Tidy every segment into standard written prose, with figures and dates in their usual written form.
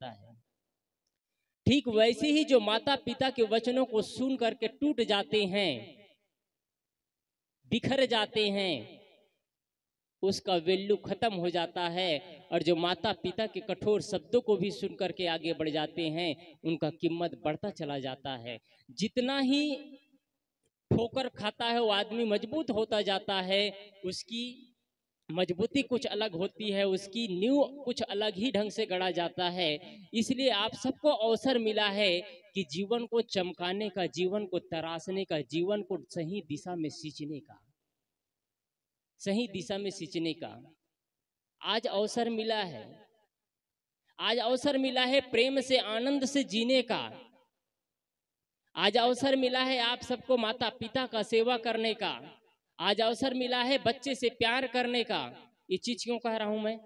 जाता है। ठीक वैसे ही जो माता पिता के वचनों को सुन करके टूट जाते हैं, बिखर जाते हैं, उसका वैल्यू खत्म हो जाता है। और जो माता पिता के कठोर शब्दों को भी सुन करके आगे बढ़ जाते हैं, उनका कीमत बढ़ता चला जाता है। जितना ही ठोकर खाता है वो आदमी मजबूत होता जाता है, उसकी मजबूती कुछ अलग होती है, उसकी नींव कुछ अलग ही ढंग से गढ़ा जाता है। इसलिए आप सबको अवसर मिला है कि जीवन को चमकाने का, जीवन को तराशने का, जीवन को सही दिशा में सींचने का, सही दिशा में सींचने का आज अवसर मिला है। आज अवसर मिला है प्रेम से, आनंद से जीने का। आज अवसर मिला है आप सबको माता पिता का सेवा करने का। आज अवसर मिला है बच्चे से प्यार करने का। ये चीज क्यों कह रहा हूं मैं?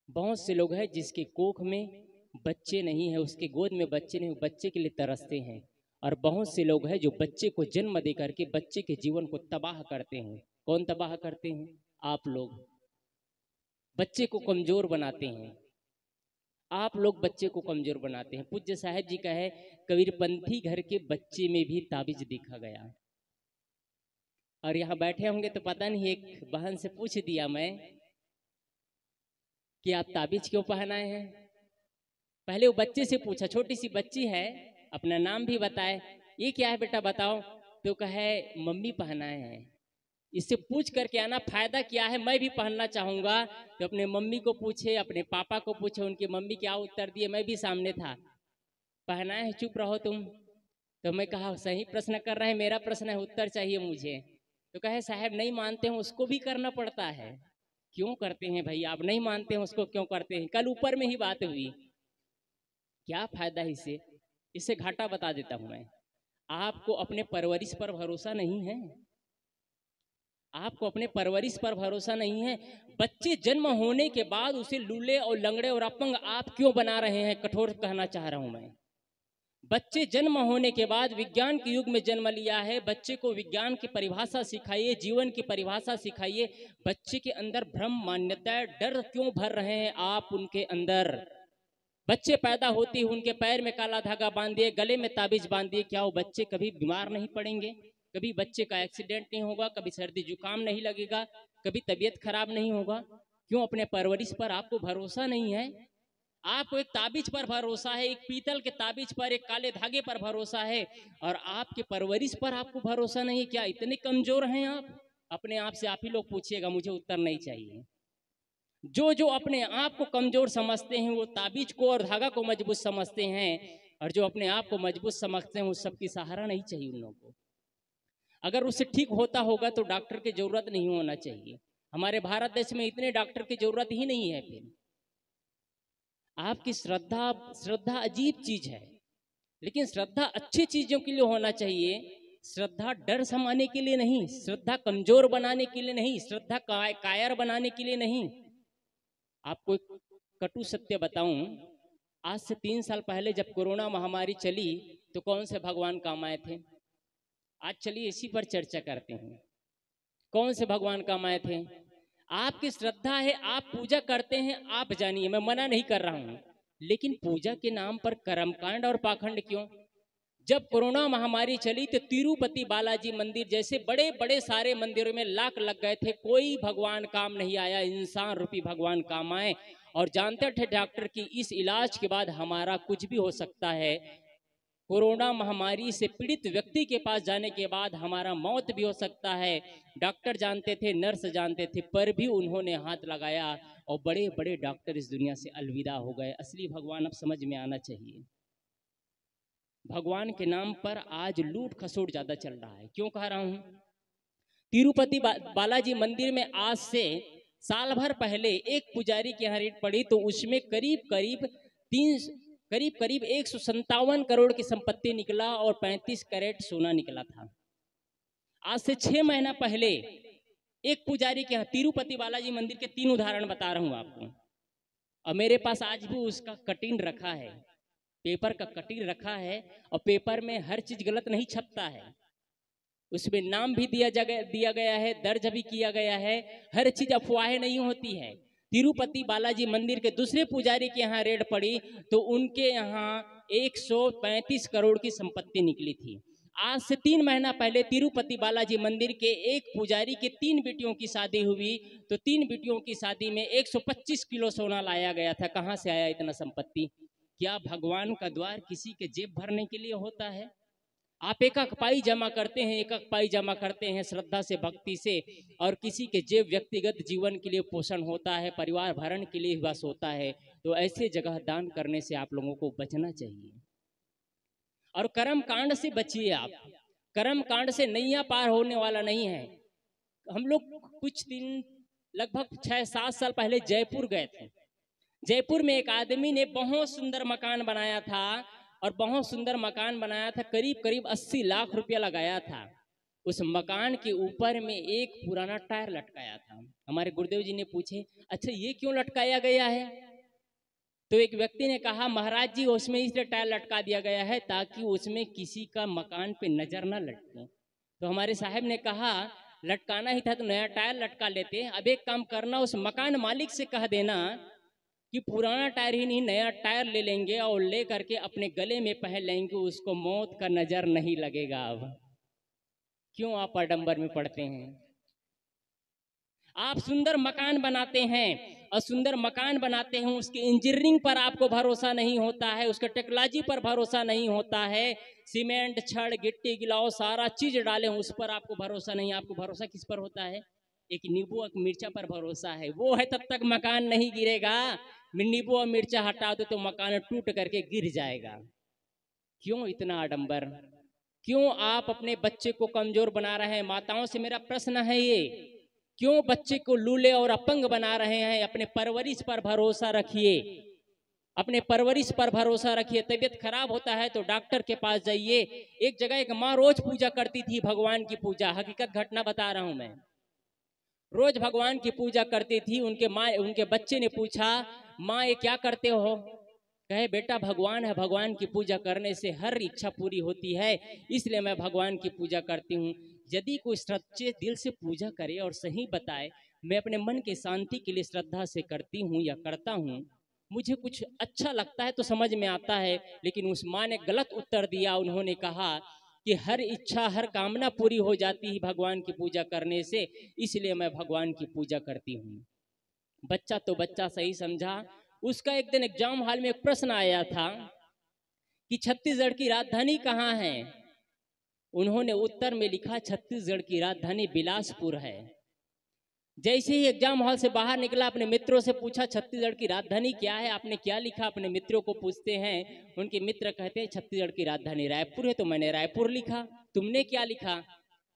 बहुत से लोग हैं जिसके कोख में बच्चे नहीं है, उसके गोद में बच्चे नहीं, बच्चे के लिए तरसते हैं। और बहुत से लोग हैं जो बच्चे को जन्म दे करके बच्चे के जीवन को तबाह करते हैं। कौन तबाह करते हैं? आप लोग। बच्चे को कमजोर बनाते हैं, आप लोग बच्चे को कमजोर बनाते हैं। पूज्य साहब जी का है, कबीरपंथी घर के बच्चे में भी ताबीज देखा गया। और यहाँ बैठे होंगे तो पता नहीं, एक बहन से पूछ दिया मैं कि आप ताबीज क्यों पहनाए हैं। पहले वो बच्चे से पूछा, छोटी सी बच्ची है, अपना नाम भी बताए, ये क्या है बेटा बताओ, तो कहे मम्मी पहनाए हैं। इससे पूछ करके आना फायदा क्या है, मैं भी पहनना चाहूंगा। तो अपने मम्मी को पूछे, अपने पापा को पूछे, उनकी मम्मी क्या उत्तर दिए, मैं भी सामने था। पहनाए है, चुप रहो तुम। तो मैं कहा सही प्रश्न कर रहे हैं, मेरा प्रश्न है, उत्तर चाहिए मुझे। तो कहे साहब नहीं मानते हैं उसको भी करना पड़ता है। क्यों करते हैं भाई, आप नहीं मानते हैं उसको क्यों करते हैं? कल ऊपर में ही बात हुई, क्या फायदा है इससे? इससे घाटा बता देता हूं मैं। आपको अपने परवरिश पर भरोसा नहीं है, आपको अपने परवरिश पर भरोसा नहीं है। बच्चे जन्म होने के बाद उसे लूले और लंगड़े और अपंग आप क्यों बना रहे हैं? कठोर कहना चाह रहा हूं मैं। बच्चे जन्म होने के बाद विज्ञान के युग में जन्म लिया है, बच्चे को विज्ञान की परिभाषा सिखाइए, जीवन की परिभाषा सिखाइए। बच्चे के अंदर भ्रम, मान्यता, डर क्यों भर रहे हैं आप उनके अंदर? बच्चे पैदा होते ही उनके पैर में काला धागा बांध दिए, गले में ताबीज बांध दिए, क्या वो बच्चे कभी बीमार नहीं पड़ेंगे? कभी बच्चे का एक्सीडेंट नहीं होगा? कभी सर्दी जुकाम नहीं लगेगा? कभी तबीयत खराब नहीं होगा? क्यों अपने परवरिश पर आपको भरोसा नहीं है? आपको एक ताबीज पर भरोसा है, एक पीतल के ताबीज पर, एक काले धागे पर भरोसा है, और आपके परवरिश पर आपको भरोसा नहीं। क्या इतने कमजोर हैं आप? अपने आप से आप ही लोग पूछिएगा, मुझे उत्तर नहीं चाहिए। जो जो अपने आप को कमजोर समझते हैं वो ताबीज को और धागा को मजबूत समझते हैं, और जो अपने आप को मजबूत समझते हैं उस सबकी सहारा नहीं चाहिए उन लोगों को। अगर उससे ठीक होता होगा तो डॉक्टर की जरूरत नहीं होना चाहिए। हमारे भारत देश में इतने डॉक्टर की जरूरत ही नहीं है। फिर आपकी श्रद्धा, श्रद्धा अजीब चीज है, लेकिन श्रद्धा अच्छी चीजों के लिए होना चाहिए। श्रद्धा डर समाने के लिए नहीं, श्रद्धा कमजोर बनाने के लिए नहीं, श्रद्धा कायर बनाने के लिए नहीं। आपको एक कटु सत्य बताऊं, आज से 3 साल पहले जब कोरोना महामारी चली तो कौन से भगवान काम आए थे? आज चलिए इसी पर चर्चा करते हैं। कौन से भगवान काम आए थे? आपकी श्रद्धा है, आप पूजा करते हैं, आप जानिए, मैं मना नहीं कर रहा हूं, लेकिन पूजा के नाम पर कर्मकांड और पाखंड क्यों? जब कोरोना महामारी चली तो तिरुपति बालाजी मंदिर जैसे बड़े बड़े सारे मंदिरों में लाख लग गए थे, कोई भगवान काम नहीं आया, इंसान रूपी भगवान काम आए। और जानते थे डॉक्टर की इस इलाज के बाद हमारा कुछ भी हो सकता है। कोरोना महामारी से पीड़ित व्यक्ति के पास जाने के बाद हमारा मौत भी हो सकता है। डॉक्टर जानते थे, नर्स जानते थे, पर भी उन्होंने हाथ लगाया और बड़े बड़े डॉक्टर इस दुनिया से अलविदा हो गए। असली भगवान अब समझ में आना चाहिए। भगवान के नाम पर आज लूट खसोट ज्यादा चल रहा है। क्यों कह रहा हूं? तिरुपति बालाजी मंदिर में आज से साल भर पहले एक पुजारी की यहाँ रेट पड़ी तो उसमें करीब करीब 157 करोड़ की संपत्ति निकला और 35 कैरेट सोना निकला था। आज से 6 महीना पहले एक पुजारी के यहाँ, तिरुपति बालाजी मंदिर के 3 उदाहरण बता रहा हूं आपको, और मेरे पास आज भी उसका कटिंग रखा है, पेपर का कटिंग रखा है। और पेपर में हर चीज गलत नहीं छपता है, उसमें नाम भी दिया गया है, दर्ज भी किया गया है। हर चीज अफवाहें नहीं होती है। तिरुपति बालाजी मंदिर के दूसरे पुजारी के यहाँ रेड पड़ी तो उनके यहाँ 135 करोड़ की संपत्ति निकली थी। आज से 3 महीना पहले तिरुपति बालाजी मंदिर के एक पुजारी के 3 बेटियों की शादी हुई तो 3 बेटियों की शादी में 125 किलो सोना लाया गया था। कहाँ से आया इतना संपत्ति? क्या भगवान का द्वार किसी के जेब भरने के लिए होता है? आप एक एक पाई जमा करते हैं, एक एक पाई जमा करते हैं श्रद्धा से, भक्ति से, और किसी के जेब व्यक्तिगत जीवन के लिए पोषण होता है, परिवार भरण के लिए बस होता है। तो ऐसे जगह दान करने से आप लोगों को बचना चाहिए और कर्म कांड से बचिए। आप कर्म कांड से नैया पार होने वाला नहीं है। हम लोग कुछ दिन लगभग 6-7 साल पहले जयपुर गए थे। जयपुर में एक आदमी ने बहुत सुंदर मकान बनाया था और बहुत सुंदर मकान बनाया था, करीब करीब 80 लाख रुपया लगाया था। उस मकान के ऊपर में एक पुराना टायर लटकाया था। हमारे गुरुदेव जी ने पूछे, अच्छा ये क्यों लटकाया गया है? तो एक व्यक्ति ने कहा, महाराज जी उसमें इसलिए टायर लटका दिया गया है ताकि उसमें किसी का मकान पे नजर ना लटके। तो हमारे साहब ने कहा, लटकाना ही था तो नया टायर लटका लेते। अब एक काम करना, उस मकान मालिक से कह देना कि पुराना टायर ही नहीं नया टायर ले लेंगे और ले करके अपने गले में पहन लेंगे, उसको मौत का नजर नहीं लगेगा। अब क्यों आप आडंबर में पड़ते हैं? आप सुंदर मकान बनाते हैं और सुंदर मकान बनाते हैं, उसके इंजीनियरिंग पर आपको भरोसा नहीं होता है, उसके टेक्नोलॉजी पर भरोसा नहीं होता है। सीमेंट, छड़, गिट्टी, गिलाव सारा चीज डाले उस पर आपको भरोसा नहीं। आपको भरोसा किस पर होता है? एक नींबू एक मिर्चा पर भरोसा है, वो है तब तक मकान नहीं गिरेगा। नींबू और मिर्चा हटा दो तो मकान टूट करके गिर जाएगा। क्यों इतना आडंबर? क्यों आप अपने बच्चे को कमजोर बना रहे हैं? माताओं से मेरा प्रश्न है ये, क्यों बच्चे को लूले और अपंग बना रहे हैं? अपने परवरिश पर भरोसा रखिए, अपने परवरिश पर भरोसा रखिए। तबीयत खराब होता है तो डॉक्टर के पास जाइए। एक जगह एक माँ रोज पूजा करती थी, भगवान की पूजा, हकीकत घटना बता रहा हूं मैं। रोज भगवान की पूजा करती थी। उनके बच्चे ने पूछा, माँ ये क्या करते हो? कहे, बेटा भगवान है, भगवान की पूजा करने से हर इच्छा पूरी होती है, इसलिए मैं भगवान की पूजा करती हूँ। यदि कोई सच्चे दिल से पूजा करे और सही बताए, मैं अपने मन के शांति के लिए श्रद्धा से करती हूँ या करता हूँ, मुझे कुछ अच्छा लगता है तो समझ में आता है। लेकिन उस माँ ने गलत उत्तर दिया। उन्होंने कहा कि हर इच्छा हर कामना पूरी हो जाती है भगवान की पूजा करने से, इसलिए मैं भगवान की पूजा करती हूँ। बच्चा तो बच्चा सही समझा। उसका एक दिन एग्जाम हॉल में एक प्रश्न आया था कि छत्तीसगढ़ की राजधानी कहाँ है? उन्होंने उत्तर में लिखा, छत्तीसगढ़ की राजधानी बिलासपुर है। जैसे ही एग्जाम हॉल से बाहर निकला, अपने मित्रों से पूछा, छत्तीसगढ़ की राजधानी क्या है? आपने क्या लिखा? अपने मित्रों को पूछते हैं। उनके मित्र कहते हैं, छत्तीसगढ़ की राजधानी रायपुर है। तो मैंने रायपुर लिखा। तुमने क्या लिखा?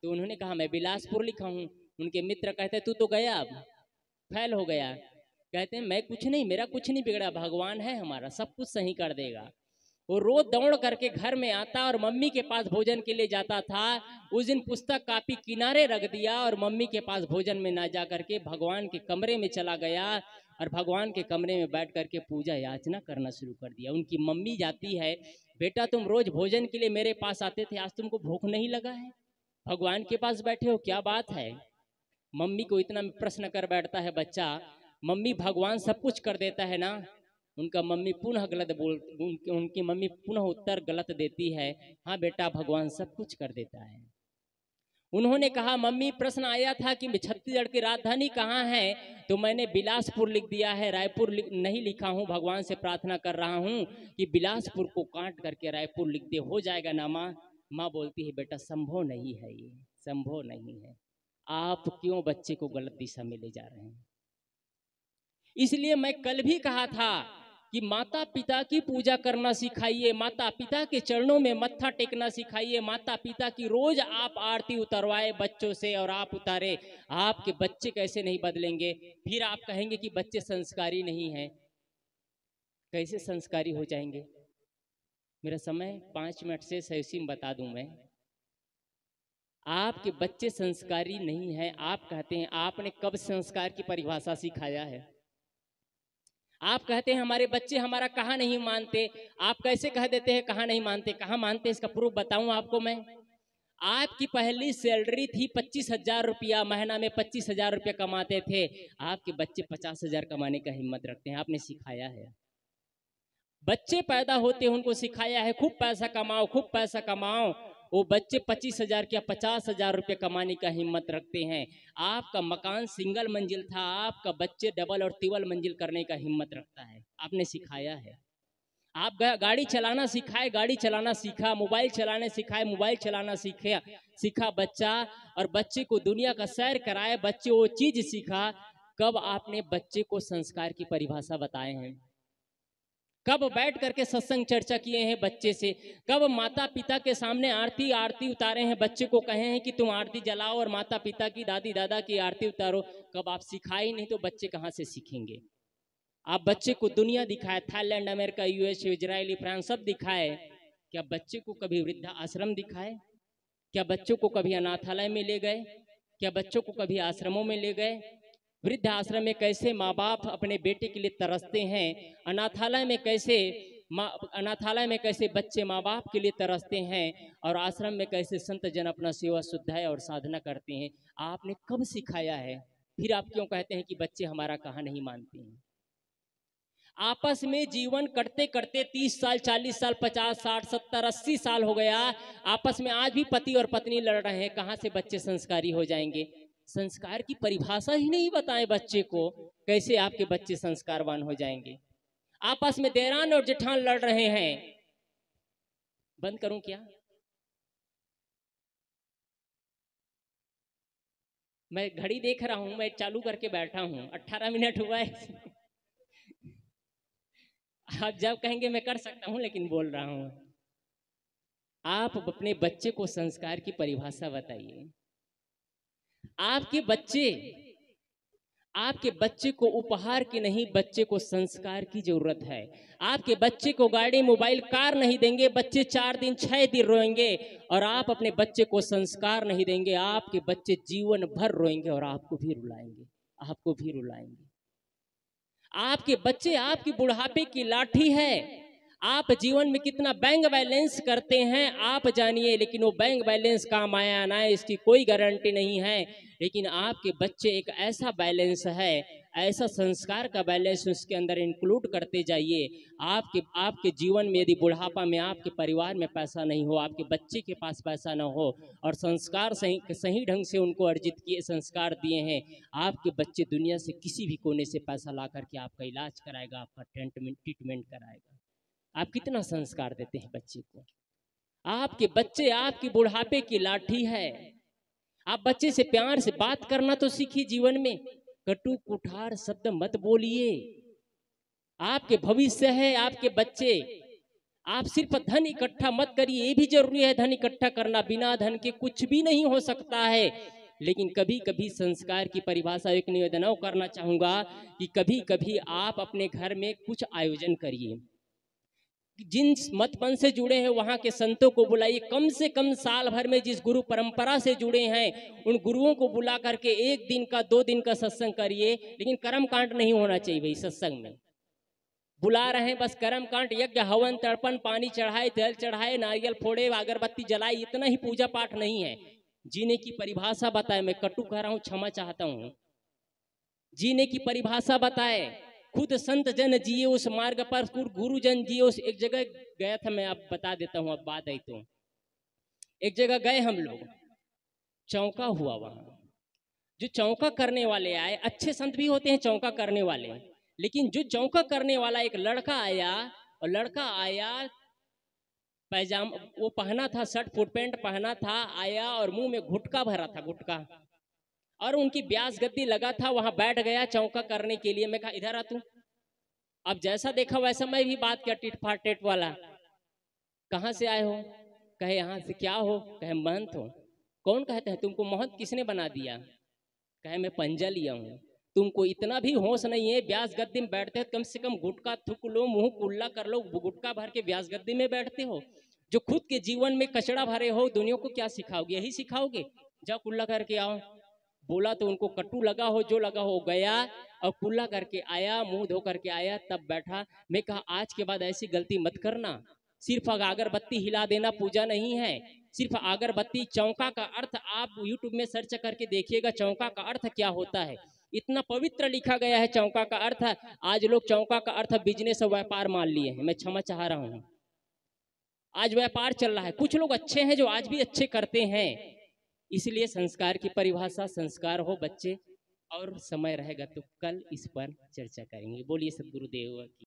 तो उन्होंने कहा, मैं बिलासपुर लिखा हूँ। उनके मित्र कहते हैं, तू तो गया, अब फेल हो गया। कहते हैं, मैं कुछ नहीं, मेरा कुछ नहीं बिगड़ा, भगवान है हमारा, सब कुछ सही कर देगा। वो रोज दौड़ करके घर में आता और मम्मी के पास भोजन के लिए जाता था। उस दिन पुस्तक कापी किनारे रख दिया और मम्मी के पास भोजन में ना जा करके भगवान के कमरे में चला गया और भगवान के कमरे में बैठ करके पूजा याचना करना शुरू कर दिया। उनकी मम्मी जाती है, बेटा तुम रोज भोजन के लिए मेरे पास आते थे, आज तुमको भूख नहीं लगा है? भगवान के पास बैठे हो, क्या बात है? मम्मी को इतना प्रश्न कर बैठता है बच्चा, मम्मी भगवान सब कुछ कर देता है ना? उनका मम्मी पुनः गलत उनकी मम्मी पुनः उत्तर गलत देती है, हाँ बेटा भगवान सब कुछ कर देता है। उन्होंने कहा, मम्मी प्रश्न आया था कि छत्तीसगढ़ की राजधानी कहाँ है, तो मैंने बिलासपुर लिख दिया है, रायपुर नहीं लिखा हूँ। भगवान से प्रार्थना कर रहा हूँ कि बिलासपुर को काट करके रायपुर लिख दे, हो जाएगा ना माँ? माँ बोलती है, बेटा संभव नहीं है, ये संभव नहीं है। आप क्यों बच्चे को गलत दिशा में ले जा रहे हैं? इसलिए मैं कल भी कहा था कि माता पिता की पूजा करना सिखाइए, माता पिता के चरणों में मत्था टेकना सिखाइए, माता पिता की रोज आप आरती उतरवाए बच्चों से और आप उतारे। आपके बच्चे कैसे नहीं बदलेंगे? फिर आप कहेंगे कि बच्चे संस्कारी नहीं हैं। कैसे संस्कारी हो जाएंगे? मेरा समय 5 मिनट से सही बता दूं मैं, आपके बच्चे संस्कारी नहीं हैं। आप कहते हैं, आपने कब संस्कार की परिभाषा सिखाया है? आप कहते हैं हमारे बच्चे हमारा कहाँ नहीं मानते। आप कैसे कह देते हैं कहाँ नहीं मानते? कहाँ मानते? इसका प्रूफ बताऊं आपको मैं? आपकी पहली सैलरी थी 25,000 रुपया, महीना में 25,000 रुपया कमाते थे। आपके बच्चे 50,000 कमाने का हिम्मत रखते हैं, आपने सिखाया है। बच्चे पैदा होते हैं उनको सिखाया है खूब पैसा कमाओ, खूब पैसा कमाओ। वो बच्चे 25,000 या 50,000 रुपये कमाने का हिम्मत रखते हैं। आपका मकान सिंगल मंजिल था, आपका बच्चे डबल और ट्रिपल मंजिल करने का हिम्मत रखता है, आपने सिखाया है। आप गाड़ी चलाना सिखाए, गाड़ी चलाना सीखा, मोबाइल चलाने सिखाए, मोबाइल चलाना सीखा बच्चा, और बच्चे को दुनिया का सैर कराए, बच्चे वो चीज सीखा। कब आपने बच्चे को संस्कार की परिभाषा बताए हैं? कब बैठ करके सत्संग चर्चा किए हैं बच्चे से? कब माता पिता के सामने आरती उतारे हैं, बच्चे को कहे हैं कि तुम आरती जलाओ और माता पिता की, दादी दादा की आरती उतारो? कब आप सिखाए नहीं तो बच्चे कहाँ से सीखेंगे? आप बच्चे को दुनिया दिखाए, Thailand, America, US, Israel, France सब दिखाए। क्या बच्चे को कभी वृद्धा आश्रम दिखाए? क्या बच्चों को कभी अनाथालय में ले गए? क्या बच्चों को कभी आश्रमों में ले गए? वृद्ध आश्रम में कैसे माँ बाप अपने बेटे के लिए तरसते हैं, अनाथालय में कैसे बच्चे माँ बाप के लिए तरसते हैं, और आश्रम में कैसे संत जन अपना सेवा शुद्धाई और साधना करते हैं। आपने कब सिखाया है? फिर आप क्यों कहते हैं कि बच्चे हमारा कहा नहीं मानते हैं? आपस में जीवन करते करते 30 साल, 40 साल, 50, 60, 70, 80 साल हो गया, आपस में आज भी पति और पत्नी लड़ रहे हैं। कहाँ से बच्चे संस्कारी हो जाएंगे? संस्कार की परिभाषा ही नहीं बताए बच्चे को, कैसे आपके बच्चे संस्कारवान हो जाएंगे? आपस में देरान और जेठान लड़ रहे हैं। बंद करूं क्या? मैं घड़ी देख रहा हूं, मैं चालू करके बैठा हूं, 18 मिनट हुआ है। आप जब कहेंगे मैं कर सकता हूं, लेकिन बोल रहा हूं। आप अपने बच्चे को संस्कार की परिभाषा बताइए। आपके बच्चे को उपहार की नहीं, बच्चे को संस्कार की जरूरत है। आपके बच्चे को गाड़ी, मोबाइल, कार नहीं देंगे, बच्चे 4 दिन 6 दिन रोएंगे। और आप अपने बच्चे को संस्कार नहीं देंगे, आपके बच्चे जीवन भर रोएंगे और आपको भी रुलाएंगे। आपके बच्चे आपकी बुढ़ापे की लाठी है। आप जीवन में कितना बैंक बैलेंस करते हैं आप जानिए, लेकिन वो बैंक बैलेंस काम आया ना इसकी कोई गारंटी नहीं है। लेकिन आपके बच्चे एक ऐसा बैलेंस है, ऐसा संस्कार का बैलेंस उसके अंदर इंक्लूड करते जाइए। आपके जीवन में यदि बुढ़ापा में आपके परिवार में पैसा नहीं हो, आपके बच्चे के पास पैसा ना हो, और संस्कार सही ढंग से उनको अर्जित किए संस्कार दिए हैं, आपके बच्चे दुनिया से किसी भी कोने से पैसा ला करके आपका इलाज कराएगा, आपका ट्रीटमेंट कराएगा। आप कितना संस्कार देते हैं बच्चे को? आपके बच्चे आपकी बुढ़ापे की लाठी है। आप बच्चे से प्यार से बात करना तो सीखिए जीवन में। कटु कुठार शब्द मत बोलिए। आपके भविष्य है आपके बच्चे। आप सिर्फ धन इकट्ठा मत करिए, ये भी जरूरी है धन इकट्ठा करना, बिना धन के कुछ भी नहीं हो सकता है। लेकिन कभी कभी संस्कार की परिभाषा, एक निवेदन और करना चाहूंगा कि कभी कभी आप अपने घर में कुछ आयोजन करिए। जिन मत पंथ से जुड़े हैं वहाँ के संतों को बुलाइए। कम से कम साल भर में जिस गुरु परंपरा से जुड़े हैं उन गुरुओं को बुला करके 1 दिन का 2 दिन का सत्संग करिए। लेकिन कर्म कांड नहीं होना चाहिए भाई सत्संग में। बुला रहे हैं बस कर्म कांड, यज्ञ, हवन, तर्पण, पानी चढ़ाए, तेल चढ़ाए, नारियल फोड़े, अगरबत्ती जलाए, इतना ही पूजा पाठ नहीं है। जीने की परिभाषा बताए। मैं कटु कह रहा हूँ, क्षमा चाहता हूँ। जीने की परिभाषा बताए। खुद संत जन जिए उस मार्ग पर, गुरुजन जिए उस। एक जगह गया था, मैं अब बता देता हूँ, अब बात आई तो। एक जगह गए हम लोग, चौका हुआ वहां। जो चौका करने वाले आए, अच्छे संत भी होते हैं चौका करने वाले, लेकिन जो चौका करने वाला एक लड़का आया, और लड़का आया पैजामा वो पहना था, शर्ट फुट पैंट पहना था, आया और मुंह में गुटखा भरा था, गुटखा, और उनकी ब्यास गद्दी लगा था, वहां बैठ गया चौका करने के लिए। मैं कहा इधर आ तू। अब जैसा देखा वैसा मैं भी बात किया, टिट फाट टेट वाला। कहाँ से आए हो? कहे यहाँ से। क्या हो? कहे महंत हो। कौन कहते हैं तुमको महंत किसने बना दिया? कहे मैं पंजा लिया हूँ। तुमको इतना भी होश नहीं है, ब्यास गद्दी में बैठते हो, कम से कम गुटखा थूक लो, मुंह कुल्ला कर लो, गुटखा भर के ब्यास गद्दी में बैठते हो। जो खुद के जीवन में कचड़ा भरे हो, दुनिया को क्या सिखाओगे? यही सिखाओगे, जाओ कुल्ला करके आओ। बोला तो उनको कटु लगा हो, जो लगा हो गया, और कुल्ला करके आया, मुंह धो करके आया, तब बैठा। मैं कहा आज के बाद ऐसी गलती मत करना। सिर्फ अगरबत्ती हिला देना पूजा नहीं है। सिर्फ अगरबत्ती। चौका का अर्थ आप यूट्यूब में सर्च करके देखिएगा, चौका का अर्थ क्या होता है। इतना पवित्र लिखा गया है चौका का अर्थ। आज लोग चौका का अर्थ बिजनेस और व्यापार मान लिए हैं। मैं क्षमा चाह रहा हूँ, आज व्यापार चल रहा है। कुछ लोग अच्छे हैं जो आज भी अच्छे करते हैं। इसलिए संस्कार की परिभाषा, संस्कार हो बच्चे, और समय रहेगा तो कल इस पर चर्चा करेंगे। बोलिए सद्गुरुदेव की।